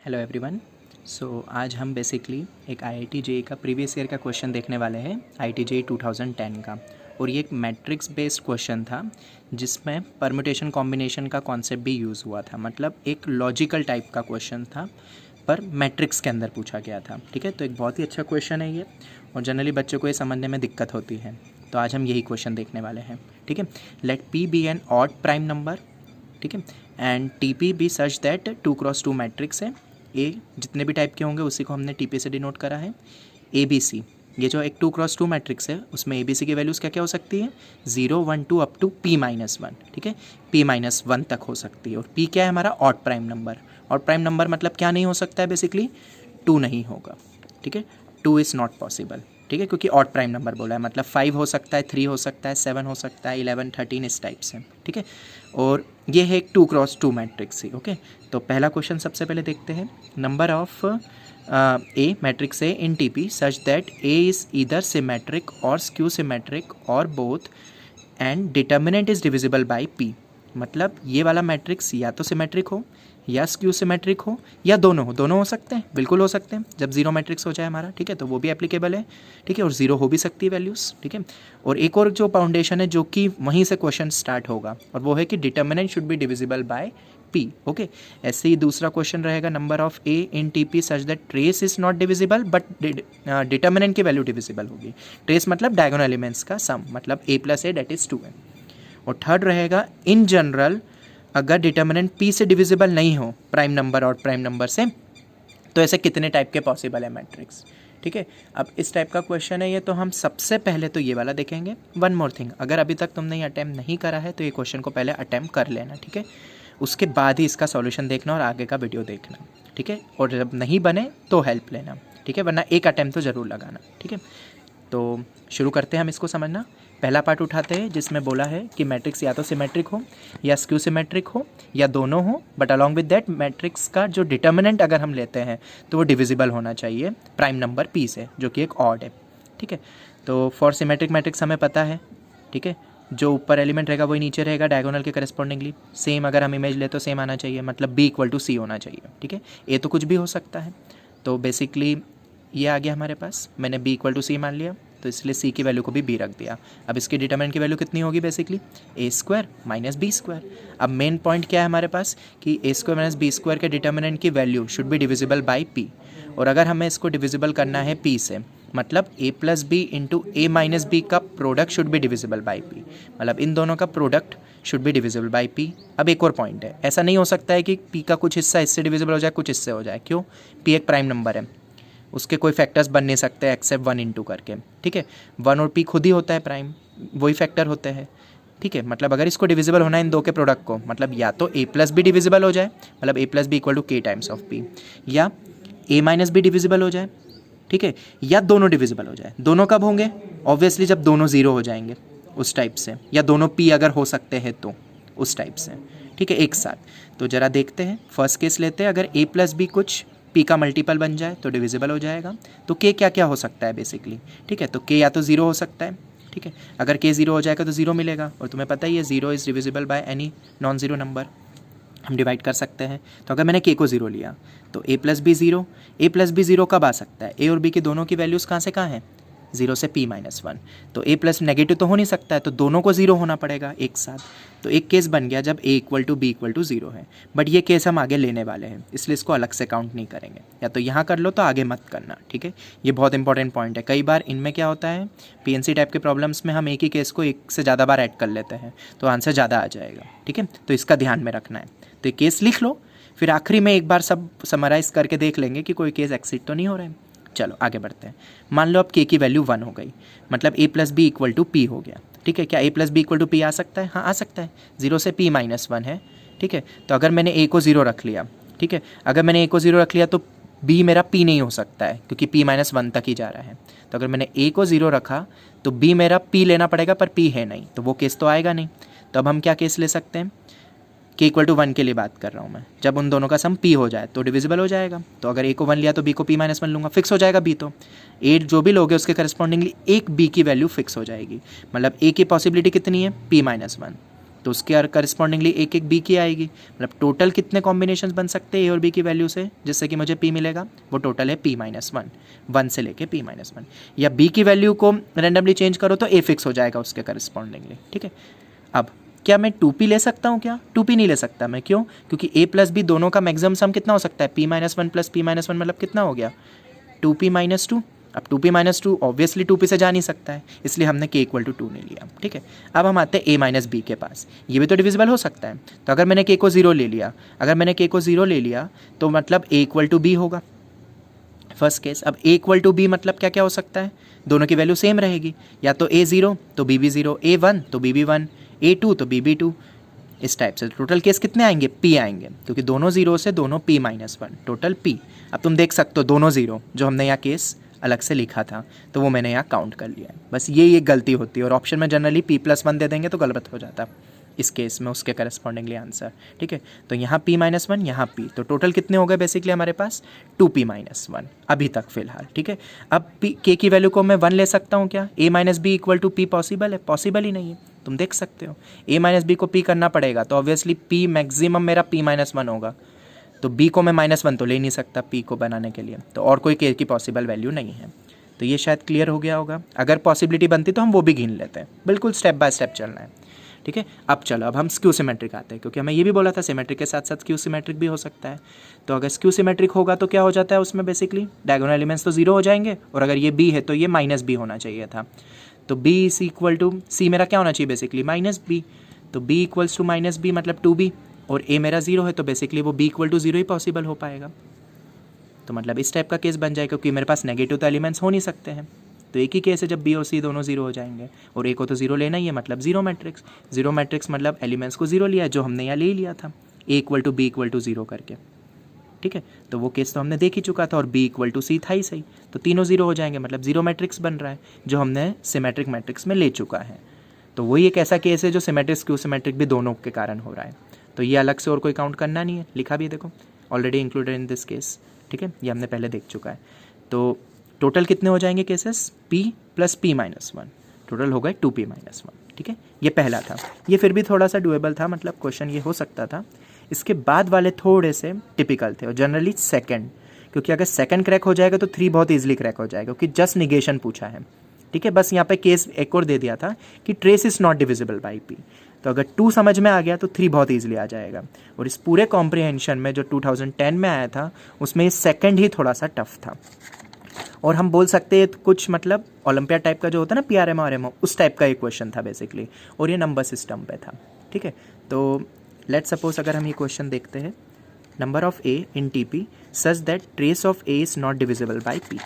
Hello everyone. आज हम basically एक IIT JEE का प्रीवियस ईयर का क्वेश्चन देखने वाले हैं, IIT JEE 2010 का। और ये एक मैट्रिक्स बेस्ड क्वेश्चन था जिसमें परम्यूटेशन कॉम्बिनेशन का कॉन्सेप्ट भी यूज़ हुआ था। मतलब एक लॉजिकल टाइप का क्वेश्चन था पर मैट्रिक्स के अंदर पूछा गया था। ठीक है, तो एक बहुत ही अच्छा क्वेश्चन है ये, और जनरली बच्चों को ये समझने में दिक्कत होती है, तो आज हम यही क्वेश्चन देखने वाले हैं। ठीक है, let P be an odd prime number, ठीक है, and TP be such that 2x2 matrix है। ए जितने भी टाइप के होंगे उसी को हमने TP से डिनोट करा है। ABC, ये जो एक 2x2 मैट्रिक्स है उसमें ABC की वैल्यूज़ क्या क्या हो सकती है, 0 1 2 अप टू P-1। ठीक है, P-1 तक हो सकती है। और P क्या है हमारा, odd prime number. Odd prime number मतलब क्या नहीं हो सकता है, बेसिकली 2 नहीं होगा। ठीक है, 2 इज़ नॉट पॉसिबल। ठीक है, क्योंकि ऑड प्राइम नंबर बोला है, मतलब 5 हो सकता है, 3 हो सकता है, 7 हो सकता है, 11 13 इस टाइप से। ठीक है, और ये है एक 2x2 मैट्रिक्स ही। ओके, तो पहला क्वेश्चन सबसे पहले देखते हैं। Number of A matrix A in TP such that A is either symmetric और स्क्यू सिमेट्रिक और both and determinant is divisible by P। मतलब ये वाला मैट्रिक्स या तो सिमेट्रिक हो या स्क्यू सिमेट्रिक हो या दोनों हो सकते हैं, बिल्कुल हो सकते हैं जब जीरो मैट्रिक्स हो जाए हमारा। ठीक है, तो वो भी एप्लीकेबल है। ठीक है, और जीरो हो भी सकती है वैल्यूज़। ठीक है, और एक और जो फाउंडेशन है जो कि वहीं से क्वेश्चन स्टार्ट होगा, और वो है कि determinant should be divisible by P। Okay, ऐसे ही दूसरा क्वेश्चन रहेगा, number of A in TP such that trace is not divisible but determinant की वैल्यू डिविजिबल होगी। ट्रेस मतलब डायगोनल एलिमेंट्स का सम, मतलब a + a that is 2n। और third रहेगा, इन जनरल अगर डिटर्मिनेंट P से डिविजिबल नहीं हो प्राइम नंबर और प्राइम नंबर से, तो ऐसे कितने टाइप के पॉसिबल है मैट्रिक्स। ठीक है, अब इस टाइप का क्वेश्चन है ये, तो हम सबसे पहले तो ये वाला देखेंगे। वन मोर थिंग, अगर अभी तक तुमने ये अटैम्प्ट नहीं करा है तो ये क्वेश्चन को पहले अटैम्प्ट कर लेना। ठीक है, उसके बाद ही इसका सॉल्यूशन देखना और आगे का वीडियो देखना। ठीक है, और जब नहीं बने तो हेल्प लेना। ठीक है, वरना एक अटैम्प्ट तो ज़रूर लगाना। ठीक है, तो शुरू करते हैं हम इसको समझना। पहला पार्ट उठाते हैं जिसमें बोला है कि मैट्रिक्स या तो सिमेट्रिक हो या स्क्यू सिमेट्रिक हो या दोनों हो, but along with that matrix का जो डिटर्मिनेंट अगर हम लेते हैं तो वो डिविजिबल होना चाहिए प्राइम नंबर P से, जो कि एक ऑड है। ठीक है, तो फॉर सिमेट्रिक मैट्रिक्स हमें पता है। ठीक है, जो ऊपर एलिमेंट रहेगा वही नीचे रहेगा डायगोनल के करस्पॉन्डिंगली। सेम अगर हम इमेज ले तो सेम आना चाहिए, मतलब B = C होना चाहिए। ठीक है, ए तो कुछ भी हो सकता है, तो बेसिकली ये आ गया हमारे पास। मैंने B = C मान लिया, तो इसलिए C की वैल्यू को भी B रख दिया। अब इसकी डिटर्मिनेंट की वैल्यू कितनी होगी, बेसिकली A² - B²। अब मेन पॉइंट क्या है हमारे पास कि A² - B² के डिटर्मिनेंट की value should be divisible by P। और अगर हमें इसको डिविजिबल करना है P से, मतलब A + B × A - B का product should be divisible by P, मतलब इन दोनों का product should be divisible by P। अब एक और पॉइंट है, ऐसा नहीं हो सकता है कि P का कुछ हिस्सा इससे डिविजिबल हो जाए, कुछ इससे हो जाए। क्यों? P एक प्राइम नंबर है, उसके कोई फैक्टर्स बन नहीं सकते एक्सेप्ट 1 × करके। ठीक है, 1 और P खुद ही होता है प्राइम, वही फैक्टर होते हैं। ठीक है, मतलब अगर इसको डिविजिबल होना है इन दो के प्रोडक्ट को, मतलब या तो A + B डिविजिबल हो जाए, मतलब A + B = K times P, या A - B डिविजिबल हो जाए। ठीक है, या दोनों डिविजिबल हो जाए। दोनों कब होंगे? ऑब्वियसली जब दोनों ज़ीरो हो जाएंगे उस टाइप से, या दोनों P अगर हो सकते हैं तो उस टाइप से। ठीक है, एक साथ। तो ज़रा देखते हैं, फर्स्ट केस लेते हैं। अगर A + B कुछ P का मल्टीपल बन जाए तो डिविजिबल हो जाएगा। तो K क्या क्या हो सकता है बेसिकली? ठीक है, तो K या तो 0 हो सकता है। ठीक है, अगर K 0 हो जाएगा तो 0 मिलेगा, और तुम्हें पता ही है 0 is divisible by any non zero number. हम डिवाइड कर सकते हैं। तो अगर मैंने K को 0 लिया तो A + B 0। A + B 0 कब आ सकता है? A और B की दोनों की वैल्यूज़ कहाँ से कहाँ हैं? 0 से P-1। तो A + नेगेटिव तो हो नहीं सकता है, तो दोनों को 0 होना पड़ेगा एक साथ। तो एक केस बन गया जब A = B = 0 है, बट ये केस हम आगे लेने वाले हैं, इसलिए इसको अलग से काउंट नहीं करेंगे। या तो यहाँ कर लो तो आगे मत करना। ठीक है, ये बहुत इंपॉर्टेंट पॉइंट है। कई बार इनमें क्या होता है, PNC टाइप के प्रॉब्लम्स में हम एक ही केस को एक से ज़्यादा बार ऐड कर लेते हैं, तो आंसर ज़्यादा आ जाएगा। ठीक है, तो इसका ध्यान में रखना है। तो ये केस लिख लो, फिर आखिरी में एक बार सब समराइज़ करके देख लेंगे कि कोई केस एक्सिड तो नहीं हो रहा है। चलो आगे बढ़ते हैं। मान लो अब K की वैल्यू 1 हो गई, मतलब A + B = P हो गया। ठीक है, क्या A + B = P आ सकता है? हाँ, आ सकता है। 0 से P-1 है। ठीक है, तो अगर मैंने A को 0 रख लिया, ठीक है, अगर मैंने A को 0 रख लिया तो B मेरा P नहीं हो सकता है, क्योंकि P-1 तक ही जा रहा है। तो अगर मैंने A को 0 रखा तो B मेरा P लेना पड़ेगा, पर P है नहीं, तो वो केस तो आएगा नहीं। तो अब हम क्या केस ले सकते हैं? K = 1 के लिए बात कर रहा हूँ मैं। जब उन दोनों का सम P हो जाए तो डिविजिबल हो जाएगा। तो अगर A को 1 लिया तो B को P-1 लूँगा, फिक्स हो जाएगा B। तो A जो भी लोगे उसके करस्पॉन्डिंगली एक B की वैल्यू फिक्स हो जाएगी। मतलब A की पॉसिबिलिटी कितनी है? P-1। तो उसके करस्पॉन्डिंगली एक एक बी की आएगी, मतलब टोटल कितने कॉम्बिनेशन बन सकते हैं ए और बी की वैल्यू से जिससे कि मुझे पी मिलेगा, वो टोटल है पी माइनस वन, वन से लेके पी माइनस वन। या बी की वैल्यू को रेंडमली चेंज करो तो ए फिक्स हो जाएगा उसके करस्पॉन्डिंगली, ठीक है। अब क्या मैं 2p ले सकता हूँ क्या? 2p नहीं ले सकता मैं, क्यों? क्योंकि a प्लस बी दोनों का मैक्सिमम सम कितना हो सकता है, p minus one plus P minus one, मतलब कितना हो गया 2p माइनस टू। अब 2p minus two obviously 2p से जा नहीं सकता है, इसलिए हमने k इक्वल टू 2 ले लिया, ठीक है। अब हम आते हैं a माइनस बी के पास, ये भी तो डिविजिबल हो सकता है। तो अगर मैंने k को 0 ले लिया, अगर मैंने k को 0 ले लिया तो मतलब a इक्वल टू b होगा, फर्स्ट केस। अब a इक्वल टू b मतलब क्या क्या हो सकता है, दोनों की वैल्यू सेम रहेगी, या तो a 0 तो b भी 0, a 1 तो b भी 1, a 2 तो b भी 2, इस टाइप से। टोटल केस कितने आएंगे, p आएंगे, क्योंकि दोनों जीरो से दोनों p minus one, total p। अब तुम देख सकते हो दोनों जीरो जो हमने यहाँ केस अलग से लिखा था तो वो मैंने यहाँ काउंट कर लिया है, बस ये गलती होती है। और ऑप्शन में जनरली p प्लस वन दे देंगे तो गलत हो जाता है इस केस में, उसके करस्पॉन्डिंगली आंसर, ठीक है। तो यहाँ p माइनस वन, यहाँ p, तो टोटल कितने हो गए बेसिकली हमारे पास 2p माइनस वन अभी तक फिलहाल, ठीक है। अब k की वैल्यू को मैं 1 ले सकता हूँ क्या, a minus B equal to p possible है? पॉसिबल ही नहीं है, तुम देख सकते हो। a माइनस बी को p करना पड़ेगा तो ऑब्वियसली p मैक्सिमम मेरा p माइनस वन होगा, तो b को मैं माइनस वन तो ले नहीं सकता p को बनाने के लिए, तो और कोई k की पॉसिबल वैल्यू नहीं है। तो ये शायद क्लियर हो गया होगा, अगर पॉसिबिलिटी बनती तो हम वो भी गिन लेते हैं, बिल्कुल स्टेप बाय स्टेप चलना है, ठीक है। अब चलो, अब हम स्क्यू सिमेट्रिक आते हैं, क्योंकि हमें ये भी बोला था सिमेट्रिक के साथ साथ स्क्यू सिमेट्रिक भी हो सकता है। तो अगर स्क्यू सिमेट्रिक होगा तो क्या हो जाता है उसमें, बेसिकली डायगोनल एलिमेंट्स तो जीरो हो जाएंगे, और अगर ये b है तो ये माइनस बी होना चाहिए था। तो b is equal to c मेरा क्या होना चाहिए बेसिकली, माइनस बी। तो b equals to minus B मतलब 2b, और a मेरा जीरो है तो बेसिकली वो b इक्वल टू जीरो ही पॉसिबल हो पाएगा। तो मतलब इस टाइप का केस बन जाएगा, क्योंकि मेरे पास नेगेटिव तो एलिमेंट्स हो नहीं सकते हैं। तो एक ही केस है जब b और c दोनों जीरो हो जाएंगे, और a को तो जीरो लेना ही है, मतलब जीरो मैट्रिक्स। जीरो मैट्रिक्स मतलब एलिमेंट्स को जीरो लिया है, जो हमने यहाँ ले लिया था a equal to B equal to zero करके, ठीक है। तो वो केस तो हमने देख ही चुका था, और b इक्वल टू सी था ही सही, तो तीनों जीरो हो जाएंगे, मतलब जीरो मैट्रिक्स बन रहा है जो हमने सिमेट्रिक मैट्रिक्स में ले चुका है। तो वही एक ऐसा केस है जो सिमेट्रिक स्क्यू सिमेट्रिक भी दोनों के कारण हो रहा है। तो ये अलग से और कोई काउंट करना नहीं है, लिखा भी है देखो, already included in this case, ठीक है, ये हमने पहले देख चुका है। तो टोटल कितने हो जाएंगे cases, p plus p minus one, total हो गए 2p माइनस वन, ठीक है। ये पहला था, ये फिर भी थोड़ा सा डुएबल था, मतलब क्वेश्चन ये हो सकता था। इसके बाद वाले थोड़े से टिपिकल थे, और जनरली सेकंड, क्योंकि अगर सेकंड क्रैक हो जाएगा तो 3 बहुत ईजिली क्रैक हो जाएगा, क्योंकि जस्ट निगेशन पूछा है, ठीक है। बस यहाँ पे केस एक और दे दिया था कि trace is not divisible by p, तो अगर 2 समझ में आ गया तो 3 बहुत ईजिली आ जाएगा। और इस पूरे कॉम्प्रिहेंशन में जो 2010 में आया था उसमें ये सेकंड ही थोड़ा सा टफ था, और हम बोल सकते हैं कुछ मतलब ओलंपियाड टाइप का जो होता है ना, PRM और RMO, उस टाइप का एक क्वेश्चन था बेसिकली, और ये नंबर सिस्टम पे था, ठीक है। तो लेट सपोज अगर हम ये क्वेश्चन देखते हैं, number of a in TP such that trace of a is not divisible by p,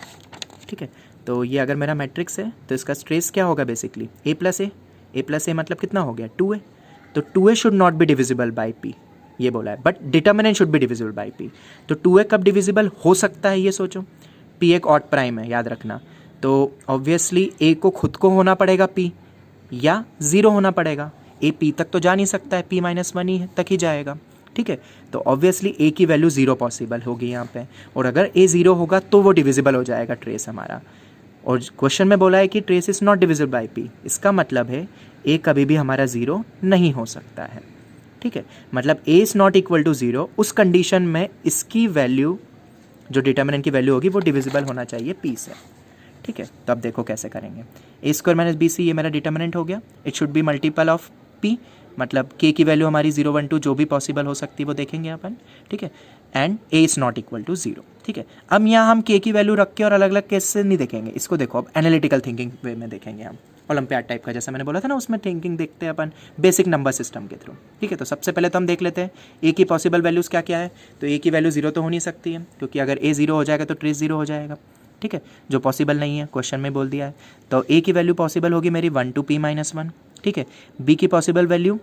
ठीक है। तो ये अगर मेरा मैट्रिक्स है तो इसका ट्रेस क्या होगा बेसिकली, a प्लस a मतलब कितना हो गया 2a, तो 2a should not be divisible by p, ये बोला है, but determinant should be divisible by p। तो 2a कब डिविजिबल हो सकता है ये सोचो, p एक ऑड प्राइम है याद रखना, तो ऑब्वियसली a को खुद को होना पड़ेगा p, या 0 होना पड़ेगा, a p तक तो जा नहीं सकता है, p माइनस वन ही तक ही जाएगा, ठीक है। तो ऑब्वियसली a की वैल्यू 0 पॉसिबल होगी यहाँ पे, और अगर a 0 होगा तो वो डिविजिबल हो जाएगा ट्रेस हमारा। और क्वेश्चन में बोला है कि trace is not divisible by p, इसका मतलब है a कभी भी हमारा 0 नहीं हो सकता है, ठीक है। मतलब a is not equal to 0, उस कंडीशन में इसकी वैल्यू जो डिटर्मिनेंट की वैल्यू होगी वो डिविजिबल होना चाहिए p से, ठीक है। तो अब देखो कैसे करेंगे, a स्क्वायर माइनस bc ये मेरा डिटर्मिनेंट हो गया, it should be multiple of p, मतलब k की वैल्यू हमारी 0 1 2 जो भी पॉसिबल हो सकती है वो देखेंगे अपन, ठीक है। And a is not equal to 0, ठीक है। अब यहाँ हम k की वैल्यू रख के और अलग अलग केस से नहीं देखेंगे इसको, देखो अब एनालिटिकल थिंकिंग वे में देखेंगे हम, ओलंपियाड टाइप का जैसा मैंने बोला था ना, उसमें थिंकिंग देखते हैं अपन बेसिक नंबर सिस्टम के थ्रू, ठीक है। तो सबसे पहले तो हम देख लेते हैं a की पॉसिबल वैल्यूज़ क्या क्या है। तो a की वैल्यू 0 तो हो नहीं सकती है, क्योंकि अगर a 0 हो जाएगा तो ट्रेस 0 हो जाएगा, ठीक है, जो पॉसिबल नहीं है, क्वेश्चन में बोल दिया है। तो a की वैल्यू पॉसिबल होगी मेरी 1 to p माइनस वन, ठीक है। b की पॉसिबल वैल्यू,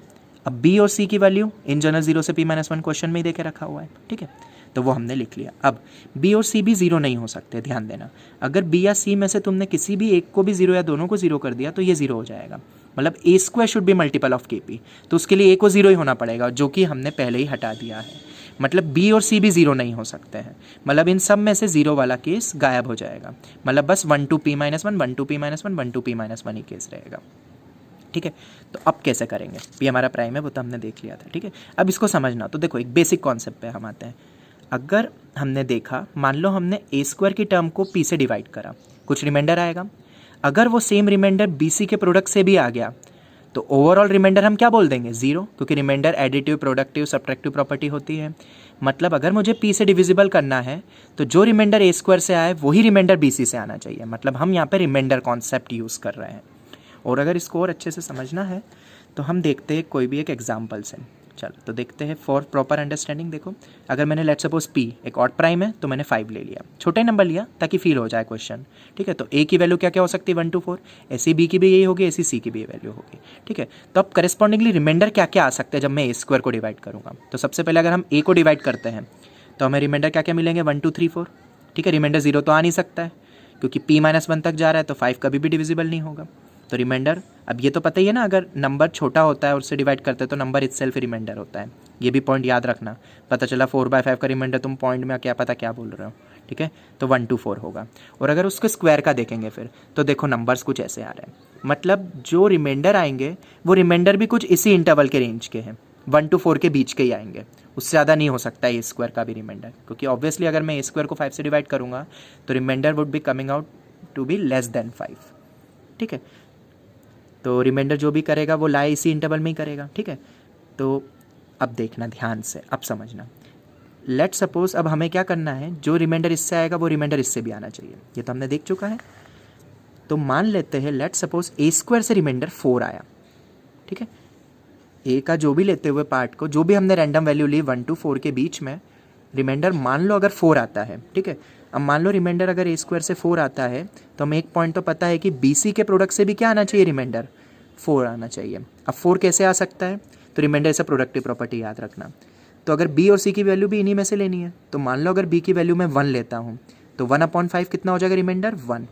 अब b और c की वैल्यू इन जनरल 0 से p माइनस वन क्वेश्चन में ही देके रखा हुआ है, ठीक है। तो वो हमने लिख लिया। अब b और c भी 0 नहीं हो सकते, ध्यान देना, अगर b या c में से तुमने किसी भी एक को भी 0 या दोनों को 0 कर दिया तो ये 0 हो जाएगा, मतलब a square should be multiple of kp, तो उसके लिए a को 0 ही होना पड़ेगा, जो कि हमने पहले ही हटा दिया है। मतलब b और c भी 0 नहीं हो सकते हैं, मतलब इन सब में से 0 वाला केस गायब हो जाएगा, मतलब बस 1 to p minus one 1 to p minus one 1 to p minus one he case रहेगा। ठीक है। तो अब कैसे करेंगे, पी हमारा प्राइम है वो तो हमने देख लिया था, ठीक है। अब इसको समझना, तो देखो एक बेसिक कॉन्सेप्ट पे हम आते हैं। अगर हमने देखा, मान लो हमने ए स्क्वायर की टर्म को पी से डिवाइड करा, कुछ रिमाइंडर आएगा। अगर वो सेम रिमाइंडर बी सी के प्रोडक्ट से भी आ गया तो ओवरऑल रिमाइंडर हम क्या बोल देंगे, जीरो, क्योंकि remainder additive, productive, subtractive property होती है। मतलब अगर मुझे पी से डिविजिबल करना है तो जो रिमाइंडर ए स्क्वायर से आए वही रिमाइंडर बी सी से आना चाहिए। मतलब हम यहाँ पे रिमाइंडर कॉन्सेप्ट यूज़ कर रहे हैं। और अगर इसको और अच्छे से समझना है तो हम देखते हैं कोई भी एक एग्जाम्पल से। चलो तो देखते हैं फॉर प्रॉपर अंडरस्टैंडिंग। देखो अगर मैंने लेट सपोज पी एक ऑड प्राइम है तो मैंने 5 ले लिया, छोटा ही नंबर लिया ताकि फील हो जाए क्वेश्चन, ठीक है। तो ए की वैल्यू क्या क्या हो सकती है, 1 to 4, ऐसी बी की भी यही होगी, ऐसी सी की भी वैल्यू होगी, ठीक है। तो अब करस्पॉन्डिंगली रिमाइंडर क्या क्या आ सकते हैं जब मैं ए स्क्वायर को डिवाइड करूँगा। तो सबसे पहले अगर हम ए को डिवाइड करते हैं तो हमें रिमाइंडर क्या क्या मिलेंगे, 1 2 3 4, ठीक है। रिमाइंडर 0 तो आ नहीं सकता है क्योंकि p-1 तक जा रहा है तो 5 कभी भी डिविजिबल नहीं होगा। तो रिमाइंडर, अब ये तो पता ही है ना, अगर नंबर छोटा होता है और उससे डिवाइड करते हैं तो नंबर इटसेल्फ रिमाइंडर होता है। ये भी पॉइंट याद रखना, पता चला 4/5 का रिमाइंडर, तुम पॉइंट में क्या पता क्या बोल रहे हो, ठीक है। तो 1 to 4 होगा। और अगर उसके स्क्वायर का देखेंगे फिर तो देखो नंबर्स कुछ ऐसे आ रहे हैं। मतलब जो रिमाइंडर आएंगे वो रिमाइंडर भी कुछ इसी इंटरवल के रेंज के हैं, 1 to 4 के बीच के ही आएंगे, उससे ज़्यादा नहीं हो सकता ए स्क्वायर का भी रिमाइंडर, क्योंकि ऑब्वियसली अगर मैं ए स्क्वायर को 5 से डिवाइड करूँगा तो remainder would be coming out to be less than 5, ठीक है। तो रिमाइंडर जो भी करेगा वो लाए इसी इंटरवल में ही करेगा, ठीक है। तो अब देखना ध्यान से, अब समझना। लेट सपोज अब हमें क्या करना है, जो रिमाइंडर इससे आएगा वो रिमाइंडर इससे भी आना चाहिए, ये तो हमने देख चुका है। तो मान लेते हैं लेट सपोज ए स्क्वायर से रिमाइंडर 4 आया, ठीक है। ए का जो भी लेते हुए पार्ट को, जो भी हमने रैंडम वैल्यू ली 1 to 4 के बीच में, रिमाइंडर मान लो अगर 4 आता है, ठीक है। अब मान लो रिमाइंडर अगर ए स्क्वायर से 4 आता है तो हमें एक पॉइंट तो पता है कि बी सी के प्रोडक्ट से भी क्या आना चाहिए, रिमाइंडर 4 आना चाहिए। अब 4 कैसे आ सकता है, तो रिमाइंडर ऐसा प्रोडक्टिव प्रॉपर्टी याद रखना। तो अगर बी और सी की वैल्यू भी इन्हीं में से लेनी है, तो मान लो अगर बी की वैल्यू मैं 1 लेता हूँ तो 1/5 कितना हो जाएगा, रिमाइंडर 1।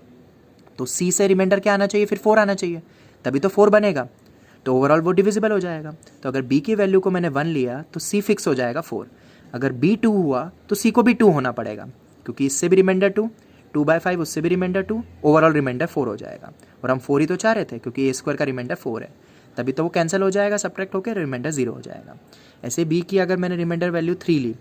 तो सी से रिमाइंडर क्या आना चाहिए, फिर 4 आना चाहिए, तभी तो 4 बनेगा। तो ओवरऑल वो डिविजिबल हो जाएगा। तो अगर बी की वैल्यू को मैंने 1 लिया तो सी फिक्स हो जाएगा 4। अगर बी 2 हुआ तो सी को भी 2 होना पड़ेगा, क्योंकि इससे भी रिमाइंडर 2/5, उससे भी रिमाइंडर 2, ओवरऑल रिमाइंडर 4 हो जाएगा। और हम 4 ही तो चाह रहे थे क्योंकि ए स्क्वायर का रिमाइंडर 4 है, तभी तो वो कैंसिल हो जाएगा, सब्ट्रैक्ट होकर रिमाइंडर 0 हो जाएगा। ऐसे बी की अगर मैंने रिमाइंडर वैल्यू 3 ली,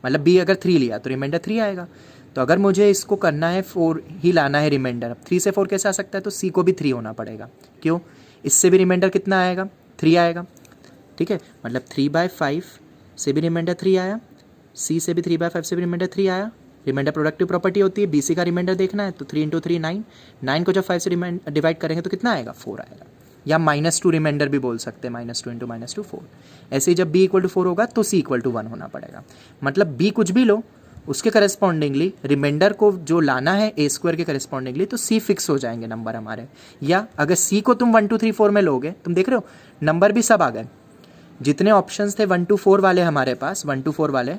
मतलब बी अगर 3 लिया तो रिमाइंडर 3 आएगा। तो अगर मुझे इसको करना है 4 ही लाना है रिमाइंडर, 3 से 4 कैसे आ सकता है, तो सी को भी 3 होना पड़ेगा। क्यों, इससे भी रिमाइंडर कितना आएगा, 3 आएगा, ठीक है। मतलब 3/5 से भी रिमाइंडर 3 आया, सी से भी 3/5 से भी रिमाइंडर 3 आया। रिमाइंडर प्रोडक्टिव प्रॉपर्टी होती है, बी सी का रिमाइंडर देखना है तो 3 × 3 9, 9 को जब 5 से डिवाइड करेंगे तो कितना आएगा, 4 आएगा। या -2 रिमाइंडर भी बोल सकते हैं, -2 × -2 4। ऐसे ही जब b = 4 होगा तो c = 1 होना पड़ेगा। मतलब b कुछ भी लो, उसके करस्पॉन्डिंगली रिमाइंडर को जो लाना है ए स्क्वायर के करस्पॉन्डिंगली, तो c फिक्स हो जाएंगे नंबर हमारे। या अगर c को तुम 1 2 3 4 में लोगे, तुम देख रहे हो नंबर भी सब आ गए, जितने ऑप्शंस थे 1 to 4 वाले हमारे पास, 1 to 4 वाले,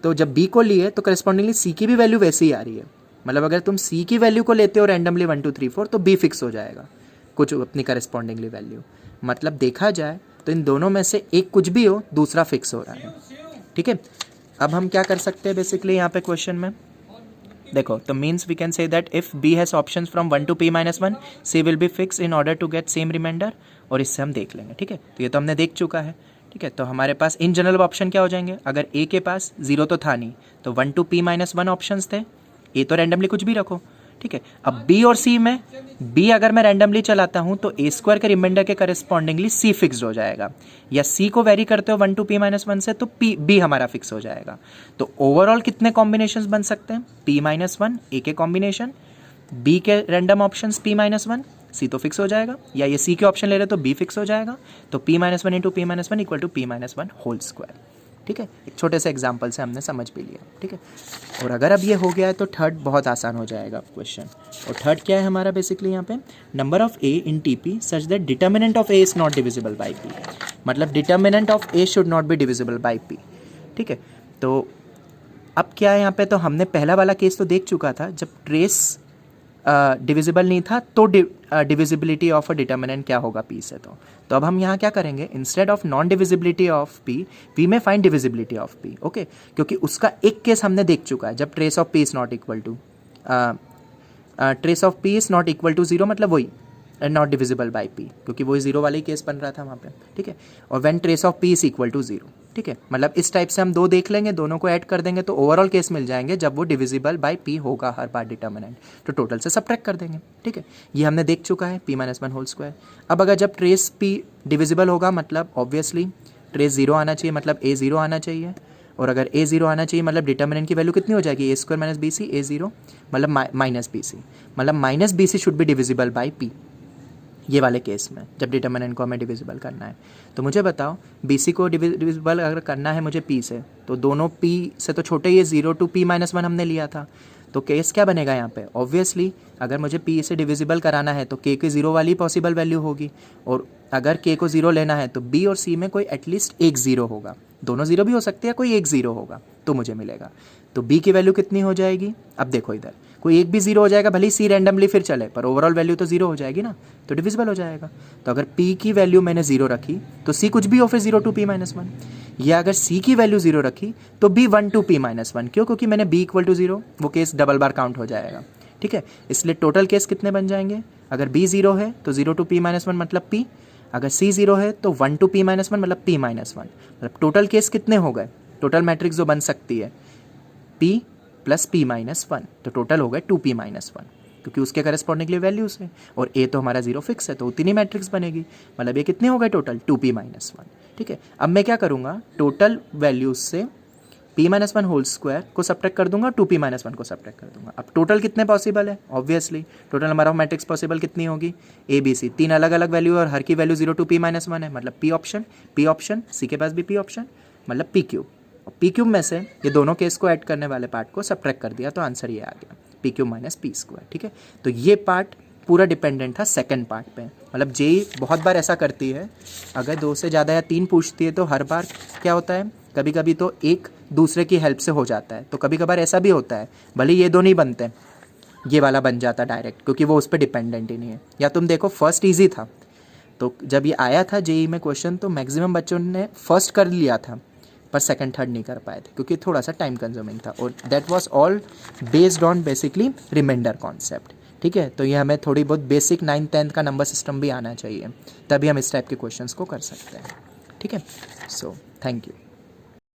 तो जब b को लिए तो करस्पॉन्डिंगली c की भी वैल्यू वैसी ही आ रही है। मतलब अगर तुम c की वैल्यू को लेते हो रैंडमली 1 2 3 4 तो b फिक्स हो जाएगा कुछ अपनी करस्पॉन्डिंगली वैल्यू। मतलब देखा जाए तो इन दोनों में से एक कुछ भी हो, दूसरा फिक्स हो रहा है, ठीक है। अब हम क्या कर सकते हैं बेसिकली यहाँ पे क्वेश्चन में, देखो तो means we can say that if B has options from 1 to p-1, C will be fix in order to get same remainder. और इससे हम देख लेंगे, ठीक है। तो ये तो हमने देख चुका है, ठीक है। तो हमारे पास इन जनरल ऑप्शन क्या हो जाएंगे, अगर ए के पास 0 तो था नहीं तो 1 to p-1 ऑप्शंस थे, ए तो रैंडमली कुछ भी रखो, ठीक है। अब बी और सी में, बी अगर मैं रैंडमली चलाता हूं तो ए स्क्वायर के रिमाइंडर के करस्पॉन्डिंगली सी फिक्स हो जाएगा, या सी को वेरी करते हो 1 to p-1 से तो पी बी हमारा फिक्स हो जाएगा। तो ओवरऑल कितने कॉम्बिनेशंस बन सकते हैं, p-1 ए के कॉम्बिनेशन, बी के रैंडम ऑप्शंस p-1, सी तो फिक्स हो जाएगा, या ये सी के ऑप्शन ले रहे तो बी फिक्स हो जाएगा। तो p-1 × p-1 = p-1 whole square, ठीक है। एक छोटे से एग्जाम्पल से हमने समझ भी लिया, ठीक है। और अगर अब ये हो गया है तो थर्ड बहुत आसान हो जाएगा क्वेश्चन। और थर्ड क्या है हमारा बेसिकली यहाँ पे, number of A in T P such that determinant of A is not divisible by P. मतलब determinant of A should not be divisible by P, ठीक है। तो अब क्या है यहाँ पे, तो हमने पहला वाला केस तो देख चुका था, जब ट्रेस डिविजिबल नहीं था तो डिविजिबिलिटी ऑफ अ डिटर्मिनेंट क्या होगा पी से। तो अब हम यहाँ क्या करेंगे, instead of non divisibility of P we में find divisibility of P, okay. क्योंकि उसका एक केस हमने देख चुका है, जब trace of P is not equal to 0, मतलब वही नॉट डिविजिबल बाई पी, क्योंकि वही जीरो वाला ही केस बन रहा था वहाँ पे, ठीक है। और when trace of P is equal to zero, ठीक है, मतलब इस टाइप से हम दो देख लेंगे, दोनों को ऐड कर देंगे तो ओवरऑल केस मिल जाएंगे जब वो डिविजिबल बाय पी होगा हर बार डिटर्मिनेंट, तो टोटल से सब्ट्रैक्ट कर देंगे, ठीक है। ये हमने देख चुका है p minus one whole square. अब अगर जब ट्रेस p डिविजिबल होगा मतलब ऑब्वियसली ट्रेस जीरो आना चाहिए, मतलब a जीरो आना चाहिए, और अगर a जीरो आना चाहिए मतलब डिटर्मिनेंट की वैल्यू कितनी हो जाएगी, a square minus B C, a zero मतलब माइनस बी सी, मतलब minus B C should be divisible by p, ये वाले केस में जब डिटर्मिनेंट को हमें डिविजिबल करना है। तो मुझे बताओ BC को डिविजिबल अगर करना है मुझे P से, तो दोनों P से तो छोटे ये 0 टू P माइनस वन हमने लिया था, तो केस क्या बनेगा यहाँ पे, ऑब्वियसली अगर मुझे P से डिविजिबल कराना है तो K की जीरो वाली पॉसिबल वैल्यू होगी, और अगर K को जीरो लेना है तो B और C में कोई एटलीस्ट एक जीरो होगा, दोनों जीरो भी हो सकते हैं, कोई एक जीरो होगा तो मुझे मिलेगा। तो B की वैल्यू कितनी हो जाएगी, अब देखो इधर कोई एक भी जीरो हो जाएगा, भले ही C रैंडमली फिर चले पर ओवरऑल वैल्यू तो जीरो हो जाएगी ना, तो डिविजिबल हो जाएगा। तो अगर P की वैल्यू मैंने जीरो रखी तो C कुछ भी हो फिर zero to P minus one, या अगर C की वैल्यू जीरो रखी तो B one to P minus one, क्यों, क्योंकि मैंने B इक्वल टू जीरो, वो केस डबल बार काउंट हो जाएगा, ठीक है। इसलिए टोटल केस कितने बन जाएंगे, अगर B जीरो है तो zero to P minus one मतलब P, अगर C जीरो है तो one to P minus one मतलब P माइनस वन, मतलब टोटल केस कितने हो गए, टोटल मैट्रिक्स जो बन सकती है P plus P minus one, तो टोटल हो गए 2P माइनस वन, क्योंकि उसके करस्पॉन्डिंग लिए वैल्यूज है, और A तो हमारा जीरो फिक्स है तो उतनी मैट्रिक्स बनेगी, मतलब ये कितने हो गए टोटल 2P माइनस वन, ठीक है। अब मैं क्या करूँगा, टोटल वैल्यूज से P minus one whole square को सब्ट्रैक्ट कर दूंगा, 2P माइनस वन को सब्ट्रैक्ट कर दूंगा। अब टोटल कितने पॉसिबल है, obviously total number of matrix possible कितनी होगी, ABC, तीन अलग अलग वैल्यू और हर की value zero to P minus one है, मतलब P ऑप्शन, C के पास भी P ऑप्शन, मतलब P क्यूब, और P क्यूब में से ये दोनों केस को ऐड करने वाले पार्ट को सब्ट्रैक्ट कर दिया तो आंसर ये आ गया P cube minus P square, ठीक है। तो ये पार्ट पूरा डिपेंडेंट था सेकंड पार्ट पे, मतलब जेई बहुत बार ऐसा करती है, अगर दो से ज़्यादा या तीन पूछती है तो हर बार क्या होता है, कभी कभी तो एक दूसरे की हेल्प से हो जाता है, तो कभी कभार ऐसा भी होता है भले ये दो नहीं बनते, ये वाला बन जाता डायरेक्ट, क्योंकि वो उस पर डिपेंडेंट ही नहीं है। या तुम देखो फर्स्ट ईजी था, तो जब ये आया था जेई में क्वेश्चन तो मैक्सिमम बच्चों ने फर्स्ट कर लिया था, पर सेकंड थर्ड नहीं कर पाए थे क्योंकि थोड़ा सा टाइम कंज्यूमिंग था, और that was all based on basically remainder concept, ठीक है। तो ये हमें थोड़ी बहुत बेसिक 9th-10th का नंबर सिस्टम भी आना चाहिए, तभी हम इस टाइप के क्वेश्चंस को कर सकते हैं, ठीक है। So thank you.